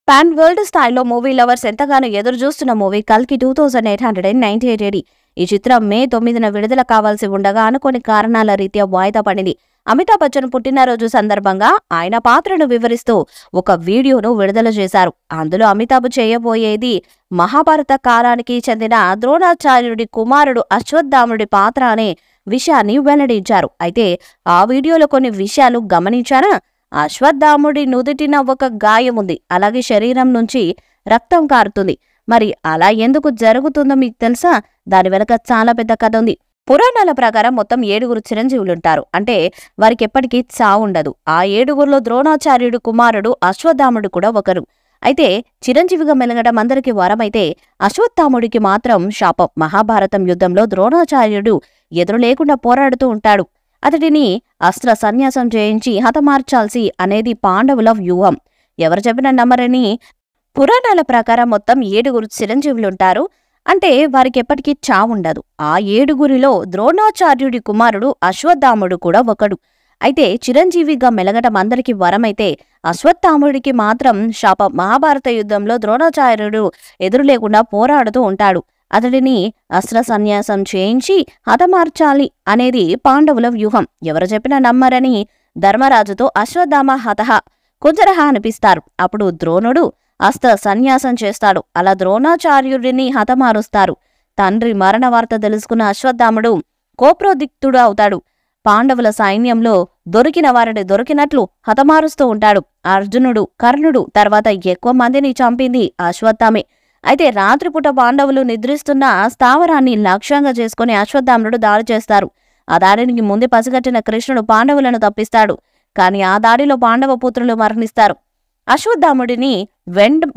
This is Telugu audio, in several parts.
పాన్ వరల్డ్ స్థాయిలో మూవీ లవర్స్ ఎంతగానో ఎదురు చూస్తున్న మూవీ కల్కి 2898 ఈ చిత్రం మే 9న విడుదల కావాల్సి ఉండగా అనుకోని కారణాల రీత్యా వాయిదా పడింది. అమితాబ్ బచ్చన్ పుట్టినరోజు సందర్భంగా ఆయన పాత్రను వివరిస్తూ ఒక వీడియోను విడుదల చేశారు. అందులో అమితాబ్ చేయబోయేది మహాభారత కాలానికి చెందిన ద్రోణాచార్యుడి కుమారుడు అశ్వత్థాముడి పాత్ర అనే విషయాన్ని వెల్లడించారు. అయితే ఆ వీడియోలో కొన్ని విషయాలు గమనించారా? అశ్వత్థాముడి నుదుటిన ఒక గాయం ఉంది, అలాగే శరీరం నుంచి రక్తం కారుతుంది. మరి అలా ఎందుకు జరుగుతుందో మీకు తెలుసా? దాని వెనక చాలా పెద్ద కథ ఉంది. పురాణాల ప్రకారం మొత్తం 7 చిరంజీవులుంటారు. అంటే వారికి ఎప్పటికీ చావుండదు. ఆ 7లో ద్రోణాచార్యుడు కుమారుడు అశ్వత్థాముడు కూడా ఒకరు. అయితే చిరంజీవిగా మెలగడం అందరికీ వరమైతే అశ్వత్థాముడికి మాత్రం శాపం. మహాభారతం యుద్ధంలో ద్రోణాచార్యుడు ఎదురు లేకుండా పోరాడుతూ ఉంటాడు. అతడిని అస్త్ర సన్యాసం చేయించి హతమార్చాల్సి అనేది పాండవుల వ్యూహం. ఎవరు చెప్పినా నమ్మరని పురాణాల ప్రకారం మొత్తం 7 చిరంజీవులుంటారు. అంటే వారికి ఎప్పటికీ చావుండదు. ఆ 7లో ద్రోణాచార్యుడి కుమారుడు అశ్వత్థాముడు కూడా ఒకడు. అయితే చిరంజీవిగా మెలగటం అందరికీ వరమైతే అశ్వత్థాముడికి మాత్రం శాపం. మహాభారత యుద్ధంలో ద్రోణాచార్యుడు ఎదురు లేకుండా పోరాడుతూ ఉంటాడు. అతడిని అస్త్ర సన్యాసం చేయించి హతమార్చాలి అనేది పాండవుల వ్యూహం. ఎవరు చెప్పినా నమ్మరని ధర్మరాజుతో అశ్వత్థామ హతహ కుజరహ అనిపిస్తారు. అప్పుడు ద్రోణుడు అస్త్ర సన్యాసం చేస్తాడు. అలా ద్రోణాచార్యుడిని హతమారుస్తారు. తండ్రి మరణ వార్త తెలుసుకున్న అశ్వత్థాముడు కోప్రోదిక్తుడు అవుతాడు. పాండవుల సైన్యంలో దొరికిన వారిని దొరికినట్లు హతమారుస్తూ ఉంటాడు. అర్జునుడు, కర్ణుడు తర్వాత ఎక్కువ మందిని చంపింది అశ్వత్థామే. అయితే రాత్రిపూట పాండవులు నిద్రిస్తున్న స్థావరాన్ని లక్ష్యంగా చేసుకుని అశ్వత్థాముడు దాడి చేస్తారు. ఆ దాడికి ముందే పసిగట్టిన కృష్ణుడు పాండవులను తప్పిస్తాడు. కాని ఆ దాడిలో పాండవ పుత్రులు మరణిస్తారు. అశ్వత్థాముడిని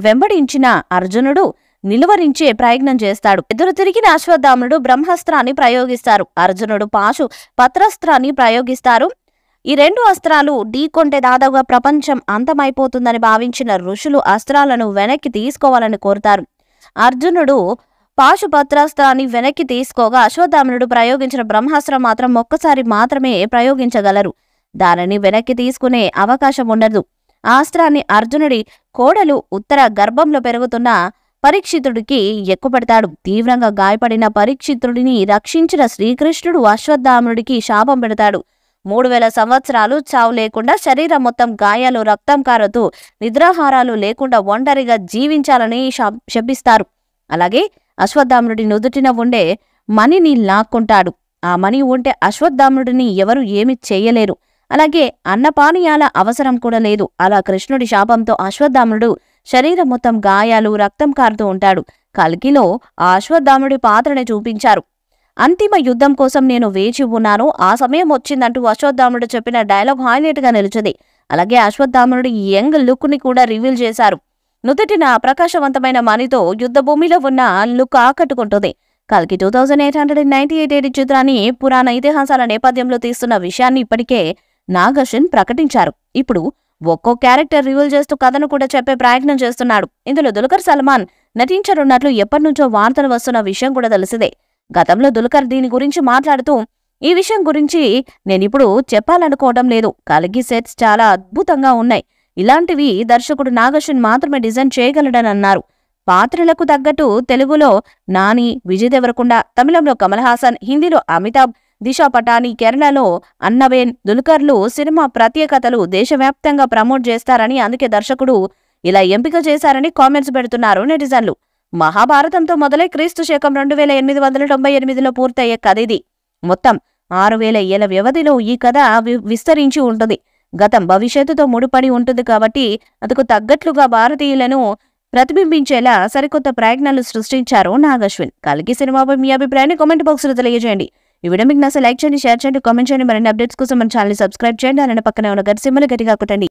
వెంబడించిన అర్జునుడు నిలువరించే ప్రయత్నం చేస్తాడు. ఎదురు తిరిగిన అశ్వత్థాముడు బ్రహ్మాస్త్రాన్ని ప్రయోగిస్తారు. అర్జునుడు పాశు పత్రాస్త్రాన్ని ప్రయోగిస్తారు. ఈ 2 అస్త్రాలు ఢీకొంటే దాదాపుగా ప్రపంచం అంతమైపోతుందని భావించిన ఋషులు అస్త్రాలను వెనక్కి తీసుకోవాలని కోరుతారు. అర్జునుడు పాశుపత్రాస్త్రాన్ని వెనక్కి తీసుకోగా అశ్వత్థాముడు ప్రయోగించిన బ్రహ్మాస్త్రం మాత్రం ఒక్కసారి మాత్రమే ప్రయోగించగలరు. దానిని వెనక్కి తీసుకునే అవకాశం ఉండదు. ఆ అస్త్రాన్ని అర్జునుడి కోడలు ఉత్తర గర్భంలో పెరుగుతున్న పరీక్షితుడికి ఎక్కుపెడతాడు. తీవ్రంగా గాయపడిన పరీక్షితుడిని రక్షించిన శ్రీకృష్ణుడు అశ్వత్థాముడికి శాపం పెడతాడు. 3000 సంవత్సరాలు చావు లేకుండా, శరీరం మొత్తం గాయాలు, రక్తం కారుతూ, నిద్రాహారాలు లేకుండా ఒంటరిగా జీవించాలని శపిస్తారు. అలాగే అశ్వత్థాముడి నుదుటిన ఉండే మణిని లాక్కుంటాడు. ఆ మణి ఉంటే అశ్వత్థాముడిని ఎవరు ఏమి చెయ్యలేరు. అలాగే అన్నపానీయాల అవసరం కూడా లేదు. అలా కృష్ణుడి శాపంతో అశ్వత్థాముడు శరీరం మొత్తం గాయాలు, రక్తం కారుతూ ఉంటాడు. కల్కిలో ఆ అశ్వత్థాముడి పాత్రని చూపించారు. అంతిమ యుద్ధం కోసం నేను వేచి ఉన్నాను, ఆ సమయం వచ్చిందంటూ అశ్వత్థాముడు చెప్పిన డైలాగ్ హైలైట్ గా నిలిచింది. అలాగే అశ్వత్థాముడి యంగ్ లుక్ ని కూడా రివీల్ చేశారు. నుదుటిన ప్రకాశవంతమైన మణితో యుద్ధ భూమిలో ఉన్న లుక్ ఆకట్టుకుంటుంది. కల్కి 2898 చిత్రాన్ని పురాణ ఇతిహాసాల నేపథ్యంలో తీస్తున్న విషయాన్ని ఇప్పటికే నాగశ్విన్ ప్రకటించారు. ఇప్పుడు ఒక్కో క్యారెక్టర్ రివీల్ చేస్తూ కథను కూడా చెప్పే ప్రయత్నం చేస్తున్నాడు. ఇందులో దుల్కర్ సల్మాన్ నటించనున్నట్లు ఎప్పటినుంచో వార్తలు వస్తున్న విషయం కూడా తెలిసిందే. గతంలో దుల్కర్ దీని గురించి మాట్లాడుతూ, ఈ విషయం గురించి నేనిప్పుడు చెప్పాలనుకోవడం లేదు. కల్కి సెట్స్ చాలా అద్భుతంగా ఉన్నాయి. ఇలాంటివి దర్శకుడు నాగశ్విన్ మాత్రమే డిజైన్ చేయగలడని అన్నారు. పాత్రలకు తగ్గట్టు తెలుగులో నాని, విజయ్ దేవరకొండ, తమిళంలో కమల్ హాసన్, హిందీలో అమితాబ్, దిశా పటాని, కేరళలో అన్నబేన్, దుల్కర్లు సినిమా ప్రత్యేకతలు దేశవ్యాప్తంగా ప్రమోట్ చేస్తారని, అందుకే దర్శకుడు ఇలా ఎంపిక చేశారని కామెంట్స్ పెడుతున్నారు నెటిజన్లు. మహాభారతంతో మొదలై క్రీస్తు శకం 2898లో పూర్తయ్యే కథ ఇది. మొత్తం 6000 ఏళ్ల వ్యవధిలో ఈ కథ విస్తరించి ఉంటుంది. గతం భవిష్యత్తుతో ముడిపడి ఉంటుంది కాబట్టి అందుకు తగ్గట్లుగా భారతీయులను ప్రతిబింబించేలా సరికొత్త ప్రయత్నాలు సృష్టించారు నాగశ్విన్. కల్కి సినిమాపై మీ అభిప్రాయాన్ని కామెంట్ బాక్స్ లో తెలియజేయండి. ఈ వీడియో మీకు నచ్చితే లైక్ చేయండి, షేర్ చేయండి, కామెంట్ చేయండి. మరిన్ని అప్డేట్స్ కోసం మన ఛానల్ సబ్స్క్రైబ్ చేయండి. అలానే పక్కనే ఉన్న గంట సింబల్ గట్టిగా కొట్టండి.